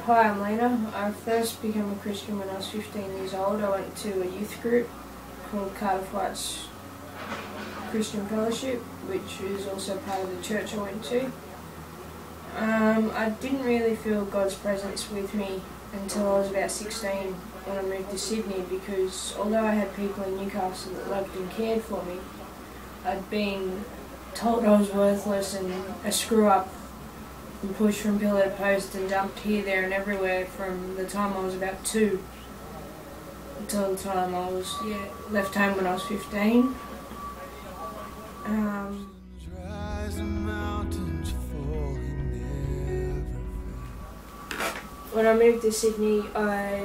Hi, I'm Lena. I first became a Christian when I was 15 years old. I went to a youth group called Cardiff White's Christian Fellowship, which is also part of the church I went to. I didn't really feel God's presence with me until I was about 16 when I moved to Sydney, because although I had people in Newcastle that loved and cared for me, I'd been told I was worthless and a screw-up and pushed from pillar to post and dumped here, there and everywhere from the time I was about 2 until the time I was left home when I was 15. When I moved to Sydney, I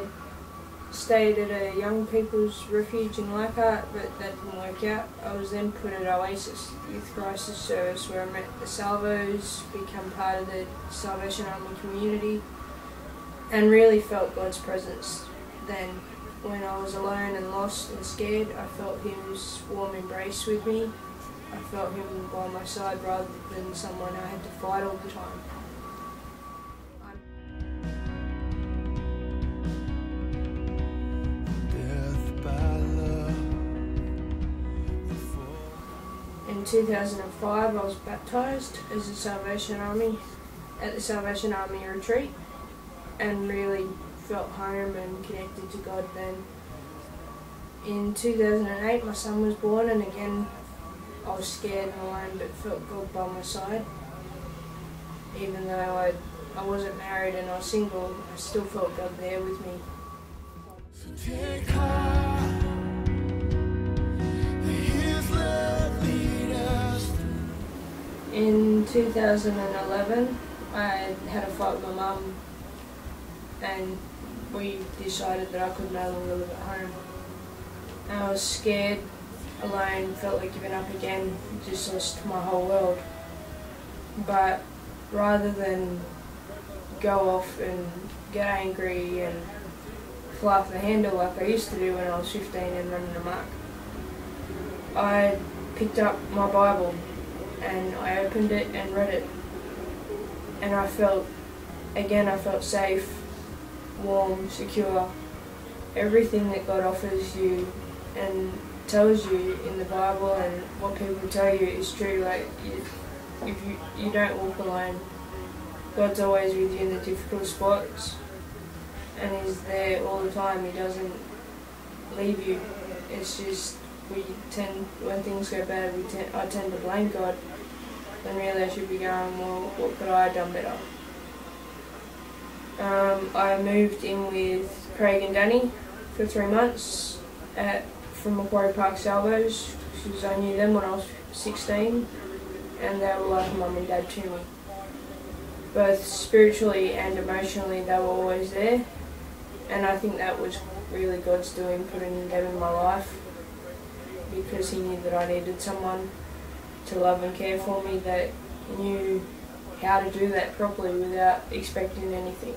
stayed at a young people's refuge in Leichhardt, but that didn't work out. I was then put at Oasis Youth Crisis Service, where I met the Salvos, become part of the Salvation Army community, and really felt God's presence then. When I was alone and lost and scared, I felt His warm embrace with me. I felt Him by my side rather than someone I had to fight all the time. In 2005, I was baptised as a Salvation Army at the Salvation Army retreat, and really felt home and connected to God then. In 2008, my son was born, and again I was scared and alone, but felt God by my side. Even though I wasn't married and I was single, I still felt God there with me. So take heart. In 2011, I had a fight with my mum, and we decided that I could no longer live at home. And I was scared, alone, felt like giving up again, just lost my whole world. But rather than go off and get angry and fly off the handle like I used to do when I was 15 and running amok, I picked up my Bible and I opened it and read it, and I felt safe, warm, secure. Everything that God offers you and tells you in the Bible and what people tell you is true. Like, if you don't walk alone, God's always with you in the difficult spots, and He's there all the time. He doesn't leave you. It's just when things go bad, I tend to blame God, when really I should be going, well, what could I have done better? I moved in with Craig and Danny for 3 months from Macquarie Park Salvos, because I knew them when I was 16, and they were like mum and dad to me. Both spiritually and emotionally, they were always there, and I think that was really God's doing, putting them in my life, because He knew that I needed someone to love and care for me that knew how to do that properly without expecting anything.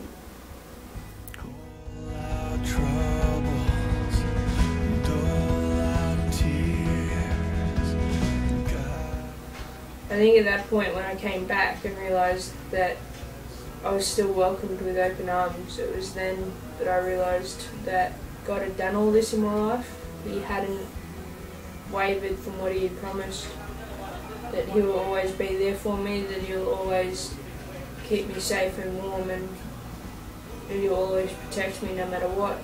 I think at that point, when I came back and realised that I was still welcomed with open arms, it was then that I realised that God had done all this in my life. He hadn't wavered from what He had promised, that He will always be there for me, that He'll always keep me safe and warm, and that He'll always protect me no matter what.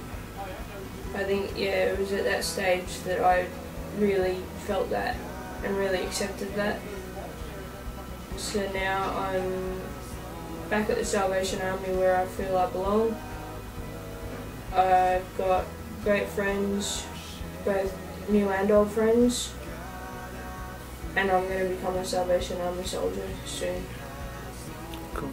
I think, it was at that stage that I really felt that and really accepted that. So now I'm back at the Salvation Army, where I feel I belong. I've got great friends, both new and old friends, and I'm going to become a Salvation Army soldier soon. Cool.